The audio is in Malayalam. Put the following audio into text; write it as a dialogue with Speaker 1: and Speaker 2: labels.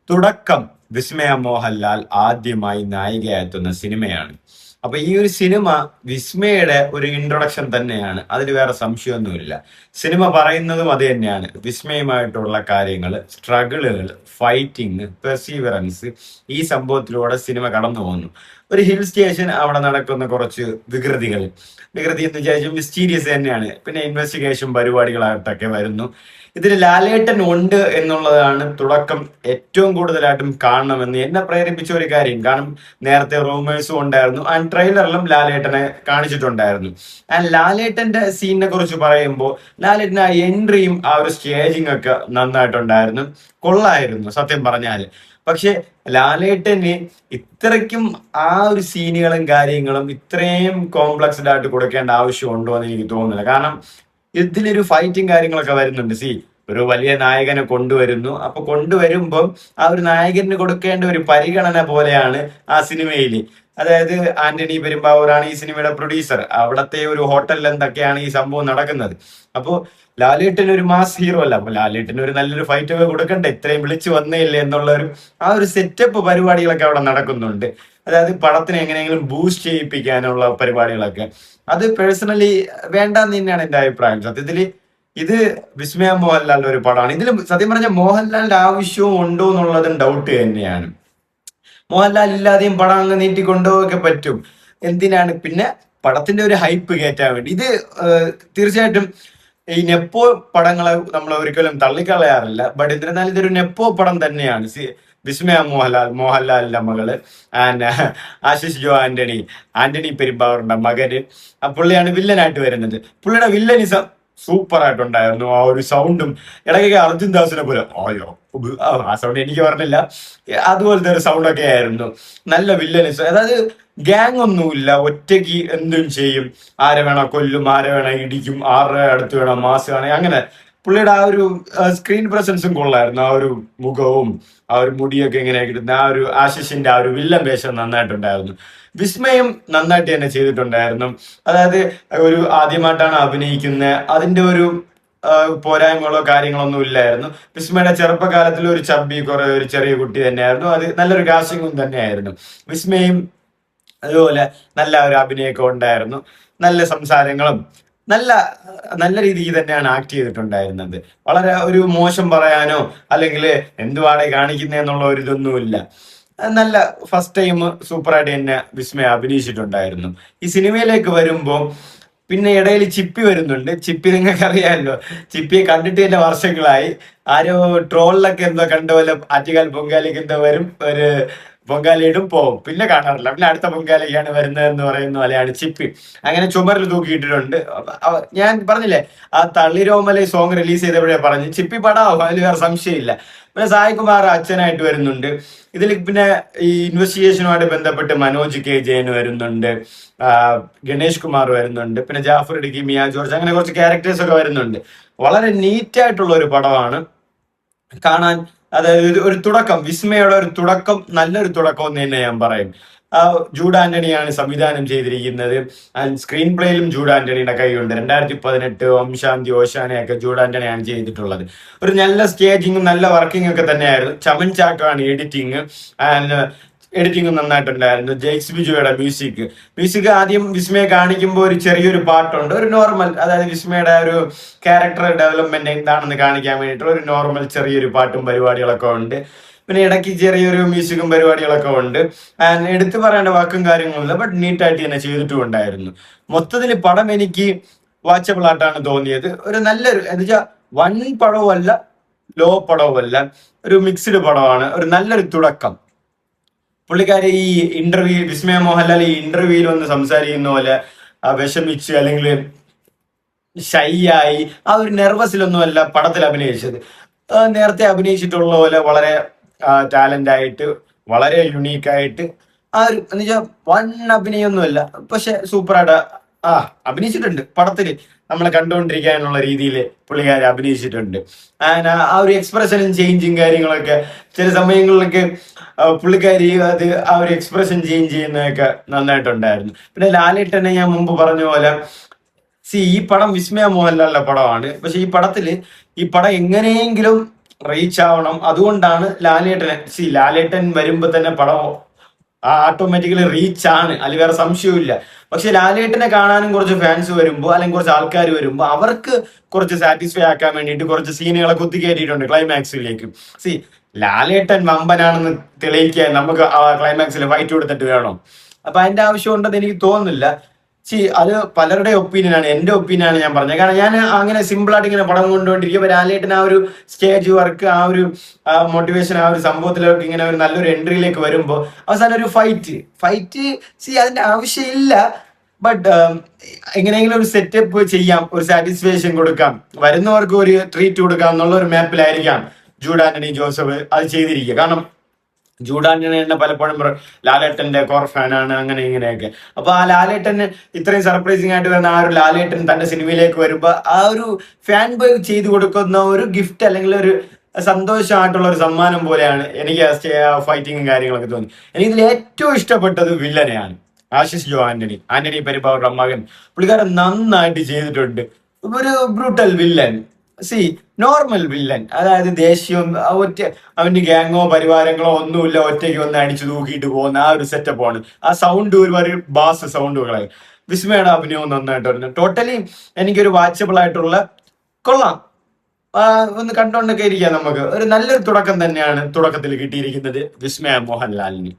Speaker 1: തുടക്കം വിസ്മയ മോഹൻലാൽ ആദ്യമായി നായികയായെത്തുന്ന സിനിമയാണ്. അപ്പൊ ഈ ഒരു സിനിമ വിസ്മയുടെ ഒരു ഇൻട്രൊഡക്ഷൻ തന്നെയാണ്, അതിൽ വേറെ സംശയമൊന്നുമില്ല. സിനിമ പറയുന്നതും അത് തന്നെയാണ്. വിസ്മയമായിട്ടുള്ള കാര്യങ്ങൾ, സ്ട്രഗിളുകൾ, ഫൈറ്റിങ്, പെർസീവറൻസ്, ഈ സംഭവത്തിലൂടെ സിനിമ കടന്നു പോകുന്നു. ഒരു ഹിൽ സ്റ്റേഷൻ, അവിടെ നടക്കുന്ന കുറച്ച് വികൃതി എന്ന് വിചാരിച്ചാൽ മിസ്റ്റീരിയസ് തന്നെയാണ്. പിന്നെ ഇൻവെസ്റ്റിഗേഷൻ പരിപാടികളായിട്ടൊക്കെ വരുന്നു. ഇതിൽ ലാലേട്ടൻ ഉണ്ട് എന്നുള്ളതാണ് തുടക്കം ഏറ്റവും കൂടുതലായിട്ടും കാണണമെന്ന് എന്നെ പ്രേരിപ്പിച്ച ഒരു കാര്യം. കാരണം നേരത്തെ റൂമേഴ്സും ഉണ്ടായിരുന്നു, ആൻഡ് ട്രെയിലറിലും ലാലേട്ടനെ കാണിച്ചിട്ടുണ്ടായിരുന്നു. ആൻഡ് ലാലേട്ടന്റെ സീനിനെ കുറിച്ച് പറയുമ്പോൾ ലാലേട്ടൻ ആ എൻട്രിയും ആ ഒരു സ്റ്റേജിങ് ഒക്കെ നന്നായിട്ടുണ്ടായിരുന്നു, കൊള്ളായിരുന്നു സത്യം പറഞ്ഞാൽ. പക്ഷെ ലാലേട്ടന് ഇത്രയ്ക്കും ആ ഒരു സീനുകളും കാര്യങ്ങളും ഇത്രയും കോംപ്ലക്സ്ഡ് ആയിട്ട് കൊടുക്കേണ്ട ആവശ്യമുണ്ടോ എന്ന് എനിക്ക് തോന്നുന്നില്ല. കാരണം ഇതിലൊരു ഫൈറ്റും കാര്യങ്ങളൊക്കെ വരുന്നുണ്ട്. ഒരു വലിയ നായകനെ കൊണ്ടുവരുന്നു. അപ്പൊ കൊണ്ടുവരുമ്പോൾ ആ ഒരു നായകന് കൊടുക്കേണ്ട ഒരു പരിഗണന പോലെയാണ് ആ സിനിമയിൽ. അതായത് ആന്റണി പെരുമ്പാവൂരാണ് ഈ സിനിമയുടെ പ്രൊഡ്യൂസർ. അവിടത്തെ ഒരു ഹോട്ടലിൽ എന്തൊക്കെയാണ് ഈ സംഭവം നടക്കുന്നത്. അപ്പോ ലാലേട്ടൻ ഒരു മാസ് ഹീറോ അല്ല. അപ്പൊ ലാലേട്ടന് ഒരു നല്ലൊരു ഫൈറ്റ് ഒക്കെ കൊടുക്കണ്ടേ, ഇത്രയും വിളിച്ചു വന്നേയില്ലേ എന്നുള്ള ആ ഒരു സെറ്റപ്പ് പരിപാടികളൊക്കെ അവിടെ നടക്കുന്നുണ്ട്. അതായത് പടത്തിനെ എങ്ങനെയെങ്കിലും ബൂസ്റ്റ് ചെയ്യിപ്പിക്കാനുള്ള പരിപാടികളൊക്കെ, അത് പേഴ്സണലി വേണ്ടെന്ന് തന്നെയാണ് എന്റെ അഭിപ്രായം. സത്യത്തില് ഇത് വിസ്മയ മോഹൻലാലിന്റെ ഒരു പടമാണ്. ഇതിൽ സത്യം പറഞ്ഞ മോഹൻലാലിന്റെ ആവശ്യവും ഉണ്ടോ എന്നുള്ളതും ഡൗട്ട് തന്നെയാണ്. മോഹൻലാൽ ഇല്ലാതെയും പടം അങ്ങ് നീട്ടിക്കൊണ്ടുപോകെ പറ്റും. എന്തിനാണ് പിന്നെ പടത്തിന്റെ ഒരു ഹൈപ്പ് കയറ്റാൻ വേണ്ടി. ഇത് തീർച്ചയായിട്ടും ഈ നെപ്പോ പടങ്ങളെ നമ്മൾ ഒരിക്കലും തള്ളിക്കളയാറില്ല. ബട്ട് എന്നിരുന്നാലും ഇതൊരു നെപ്പോ പടം തന്നെയാണ്. വിസ്മയ മോഹൻലാലിന്റെ മകള്, ആൻഡ് ആശിഷ് ജോ ആന്റണി പെരുമ്പാവൂരിന്റെ മകന്, പുള്ളിയാണ് വില്ലനായിട്ട് വരുന്നത്. പുള്ളിയുടെ വില്ലനിസം സൂപ്പർ ആയിട്ടുണ്ടായിരുന്നു. ആ ഒരു സൗണ്ടും ഇടയ്ക്കൊക്കെ അർജുൻ ദാസിനെ പോലെ ആ സൗണ്ട് എനിക്ക് പറഞ്ഞില്ല, അതുപോലത്തെ ഒരു സൗണ്ടൊക്കെ ആയിരുന്നു. നല്ല വില്ലനിസം. അതായത് ഗ്യാങ് ഒന്നുമില്ല, ഒറ്റയ്ക്ക് എന്തും ചെയ്യും. ആരെ വേണം കൊല്ലും, ആരെ വേണം ഇടിക്കും, ആരുടെ അടുത്ത് വേണം മാസ് വേണം. അങ്ങനെ പുള്ളിയുടെ ആ ഒരു സ്ക്രീൻ പ്രസൻസും കൊള്ളായിരുന്നു. ആ ഒരു മുഖവും ആ ഒരു മുടിയൊക്കെ ഇങ്ങനെ കിട്ടുന്ന ആ ഒരു ആശിഷിന്റെ ആ ഒരു വില്ലൻ വേഷം നന്നായിട്ടുണ്ടായിരുന്നു. വിസ്മയം നന്നായിട്ട് തന്നെ ചെയ്തിട്ടുണ്ടായിരുന്നു. അതായത് ഒരു ആദ്യമായിട്ടാണ് അഭിനയിക്കുന്നത്, അതിന്റെ ഒരു പോരായ്മകളോ കാര്യങ്ങളൊന്നും ഇല്ലായിരുന്നു. വിസ്മയുടെ ചെറുപ്പകാലത്തിൽ ഒരു ഒരു ചെറിയ കുട്ടി തന്നെയായിരുന്നു. അത് നല്ലൊരു കാസ്റ്റിംഗും തന്നെയായിരുന്നു. വിസ്മയും അതുപോലെ നല്ല ഒരു അഭിനയമൊക്കെ ഉണ്ടായിരുന്നു. നല്ല സംസാരങ്ങളും നല്ല നല്ല രീതിക്ക് തന്നെയാണ് ആക്ട് ചെയ്തിട്ടുണ്ടായിരുന്നത്. വളരെ ഒരു മോശം പറയാനോ അല്ലെങ്കിൽ എന്തുവാടെ കാണിക്കുന്നതെന്നുള്ള ഒരു ഇതൊന്നുമില്ല. നല്ല ഫസ്റ്റ് ടൈം സൂപ്പറായിട്ട് തന്നെ വിസ്മയ അഭിനയിച്ചിട്ടുണ്ടായിരുന്നു. ഈ സിനിമയിലേക്ക് വരുമ്പോൾ പിന്നെ ഇടയിൽ ചിപ്പി വരുന്നുണ്ട്. ചിപ്പി നിങ്ങൾക്ക് അറിയാമല്ലോ, ചിപ്പിയെ കണ്ടിട്ട് തന്നെ വർഷങ്ങളായി. ആരോ ട്രോളിലൊക്കെ എന്തോ കണ്ട പോലെ ആറ്റുകാൽ പൊങ്കാലയ്ക്ക് എന്തോ വരും, ഒരു പൊങ്കാലയിടും പോവും, പിന്നെ കാണാറില്ല. പിന്നെ അടുത്ത പൊങ്കാലയ്ക്കാണ് വരുന്നത് എന്ന് പറയുന്ന പോലെയാണ് ചിപ്പി. അങ്ങനെ ചുമരിൽ തൂക്കിയിട്ടിട്ടുണ്ട്. ഞാൻ പറഞ്ഞില്ലേ, ആ തള്ളിരോമല സോങ് റിലീസ് ചെയ്തപ്പോഴേ പറഞ്ഞു ചിപ്പി പടാവും, അതിൽ വേറെ സംശയമില്ല. പിന്നെ സായികുമാർ അച്ഛനായിട്ട് വരുന്നുണ്ട് ഇതിൽ. പിന്നെ ഈ ഇൻവെസ്റ്റിഗേഷനുമായിട്ട് ബന്ധപ്പെട്ട് മനോജ് കെ ജയൻ വരുന്നുണ്ട്, ഗണേഷ് കുമാർ വരുന്നുണ്ട്, പിന്നെ ജാഫർ ഇടുക്കി, മിയ ജോർജ്, അങ്ങനെ കുറച്ച് ക്യാരക്ടേഴ്സ് ഒക്കെ വരുന്നുണ്ട്. വളരെ നീറ്റായിട്ടുള്ള ഒരു പടമാണ് കാണാൻ. അതായത് ഒരു തുടക്കം, വിസ്മയുടെ ഒരു തുടക്കം, നല്ലൊരു തുടക്കം എന്ന് തന്നെ ഞാൻ പറയും. ജൂഡ് ആന്റണിയാണ് സംവിധാനം ചെയ്തിരിക്കുന്നത്. ആൻഡ് സ്ക്രീൻ പ്ലേയിലും ജൂഡ് ആന്റണിയുടെ കൈയുണ്ട്. 2018 ഓം ശാന്തി ഓശാനയൊക്കെ ജൂഡ് ആന്റണിയാണ് ചെയ്തിട്ടുള്ളത്. ഒരു നല്ല സ്റ്റേജിങ്ങും നല്ല വർക്കിംഗ് ഒക്കെ തന്നെയായിരുന്നു. ചമൻ ചാക്കാണ് എഡിറ്റിങ്. ആൻഡ് എഡിറ്റിംഗ് നന്നായിട്ടുണ്ടായിരുന്നു. ജെയ്ക്സ് ബിജുയുടെ മ്യൂസിക് ആദ്യം വിസ്മയെ കാണിക്കുമ്പോൾ ഒരു ചെറിയൊരു പാട്ടുണ്ട്, ഒരു നോർമൽ, അതായത് വിസ്മയുടെ ഒരു ക്യാരക്ടർ ഡെവലപ്മെന്റ് എന്താണെന്ന് കാണിക്കാൻ വേണ്ടിയിട്ടുള്ള ഒരു നോർമൽ ചെറിയൊരു പാട്ടും പരിപാടികളൊക്കെ ഉണ്ട്. പിന്നെ ഇടയ്ക്ക് ചെറിയൊരു മ്യൂസിക്കും പരിപാടികളൊക്കെ ഉണ്ട്. ആൻഡ് എടുത്തു പറയേണ്ട വാക്കും കാര്യങ്ങളുമില്ല, ബട്ട് നീറ്റായിട്ട് തന്നെ ചെയ്തിട്ടും ഉണ്ടായിരുന്നു. മൊത്തത്തിൽ പടം എനിക്ക് വാച്ചബിൾ ആയിട്ടാണ് തോന്നിയത്. ഒരു നല്ലൊരു എന്ന് വെച്ചാൽ വൺ പടവുമല്ല, ലോ പടവുമല്ല, ഒരു മിക്സ്ഡ് പടമാണ്. ഒരു നല്ലൊരു തുടക്കം. പുള്ളിക്കാരി ഈ ഇന്റർവ്യൂ, വിസ്മയ മോഹൻലാൽ ഈ ഇന്റർവ്യൂവിൽ വന്ന് സംസാരിക്കുന്ന പോലെ വിഷമിച്ച് അല്ലെങ്കിൽ ഷൈ ആയി ആ ഒരു നെർവസിലൊന്നുമല്ല പടത്തിൽ അഭിനയിച്ചത്. നേരത്തെ അഭിനയിച്ചിട്ടുള്ള പോലെ വളരെ ടാലന്റ് ആയിട്ട്, വളരെ യുണീക്കായിട്ട്, ആ ഒരു എന്ന് വെച്ചാൽ വൺ അഭിനയൊന്നുമല്ല, പക്ഷെ സൂപ്പറായിട്ട് അഭിനയിച്ചിട്ടുണ്ട്. പടത്തില് നമ്മളെ കണ്ടുകൊണ്ടിരിക്കാനുള്ള രീതിയിൽ പുള്ളിക്കാരി അഭിനയിച്ചിട്ടുണ്ട്. ആൻഡ് ആ ഒരു എക്സ്പ്രഷനും ചേഞ്ചും കാര്യങ്ങളൊക്കെ ചില സമയങ്ങളിലൊക്കെ പുള്ളിക്കാരി അത് ആ ഒരു എക്സ്പ്രഷൻ ചേഞ്ച് ചെയ്യുന്നതൊക്കെ നന്നായിട്ടുണ്ടായിരുന്നു. പിന്നെ ലാലേട്ടനെ ഞാൻ മുമ്പ് പറഞ്ഞ പോലെ ഈ പടം വിസ്മയ മോഹൻലാലിന്റെ പടമാണ്. പക്ഷെ ഈ പടം എങ്ങനെയെങ്കിലും റീച്ച് ആവണം. അതുകൊണ്ടാണ് ലാലേട്ടൻ വരുമ്പോ തന്നെ പടം ഓട്ടോമാറ്റിക്കലി റീച്ച് ആണ്, അതിൽ വേറെ സംശയവുമില്ല. പക്ഷെ ലാലേട്ടനെ കാണാനും കുറച്ച് ഫാൻസ് വരുമ്പോൾ അല്ലെങ്കിൽ കുറച്ച് ആൾക്കാർ വരുമ്പോൾ അവർക്ക് കുറച്ച് സാറ്റിസ്ഫൈ ആക്കാൻ വേണ്ടിയിട്ട് കുറച്ച് സീനുകളെ കുത്തിക്കയറ്റിയിട്ടുണ്ട് ക്ലൈമാക്സിലേക്ക്. സി ലാലേട്ടൻ വമ്പനാണെന്ന് തെളിയിക്കാൻ നമുക്ക് ക്ലൈമാക്സിൽ ഫൈറ്റ് കൊടുത്തിട്ട് വേണം. അപ്പൊ അതിന്റെ ആവശ്യം ഉണ്ടെന്ന് എനിക്ക് തോന്നുന്നില്ല. അത് പലരുടെ ഒപ്പീനിയൻ ആണ്, എന്റെ ഒപ്പീനിയൻ ആണ് ഞാൻ പറഞ്ഞത്. കാരണം ഞാൻ അങ്ങനെ സിമ്പിൾ ആയിട്ട് ഇങ്ങനെ പടം കൊണ്ടുകൊണ്ടിരിക്കുമ്പോൾ ലാലേട്ടൻ ആ ഒരു സ്റ്റേജ് വർക്ക്, ആ ഒരു മോട്ടിവേഷൻ, ആ ഒരു സംഭവത്തിലേക്ക് ഇങ്ങനെ ഒരു നല്ലൊരു എൻട്രിയിലേക്ക് വരുമ്പോൾ അവസാനം ഒരു ഫൈറ്റ് അതിന്റെ ആവശ്യമില്ല. ബട്ട് എങ്ങനെയെങ്കിലും ഒരു സെറ്റപ്പ് ചെയ്യാം, ഒരു സാറ്റിസ്ഫാക്ഷൻ കൊടുക്കാം, വരുന്നവർക്ക് ഒരു ട്രീറ്റ് കൊടുക്കാം എന്നുള്ള ഒരു മാപ്പിലായിരിക്കാം ജൂഡ് ആന്റണി ജോസഫ് അത് ചെയ്തിരിക്കുക. കാരണം ജൂഡ് ആന്റണി തന്നെ പലപ്പോഴും ലാലേട്ടന്റെ കോർ ഫാനാണ്, അങ്ങനെ ഇങ്ങനെയൊക്കെ. അപ്പൊ ആ ലാലേട്ടന് ഇത്രയും സർപ്രൈസിങ് ആയിട്ട് വരുന്ന ആ ഒരു ലാലേട്ടൻ തന്റെ സിനിമയിലേക്ക് വരുമ്പോ ആ ഒരു ഫാൻ ബോയ് ചെയ്തു കൊടുക്കുന്ന ഒരു ഗിഫ്റ്റ് അല്ലെങ്കിൽ ഒരു സന്തോഷമായിട്ടുള്ള ഒരു സമ്മാനം പോലെയാണ് എനിക്ക് ഫൈറ്റിങ്ങും കാര്യങ്ങളൊക്കെ തോന്നി. എനിക്ക് ഇതിൽ ഏറ്റവും ഇഷ്ടപ്പെട്ടത് വില്ലനെയാണ്, ആശിഷ് ജോ ആന്റണി പെരുമ്പാവൂർ മകൻ. പുള്ളിക്കാരൻ നന്നായിട്ട് ചെയ്തിട്ടുണ്ട്. ഒരു ബ്രൂട്ടൽ വില്ലൻ, നോർമൽ വില്ലൻ, അതായത് ദേഷ്യം അവന്റെ ഗ്യാങ്ങോ പരിവാരങ്ങളോ ഒന്നുമില്ല, ഒറ്റയ്ക്ക് വന്ന് അടിച്ചു തൂക്കിയിട്ട് പോകുന്ന ആ ഒരു സെറ്റപ്പാണ്. ആ സൗണ്ട് ഒരുപാട് ബാസ് സൗണ്ടുകളായി. വിസ്മയുടെ അഭിനയവും നന്നായിട്ട് വരുന്നു. ടോട്ടലി എനിക്കൊരു വാച്ചബിൾ ആയിട്ടുള്ള, കൊള്ളാം, ഒന്ന് കണ്ടോണ്ടൊക്കെ ഇരിക്കാം. നമുക്ക് ഒരു നല്ലൊരു തുടക്കം തന്നെയാണ് തുടക്കത്തിൽ കിട്ടിയിരിക്കുന്നത് വിസ്മയ മോഹൻലാലിന്.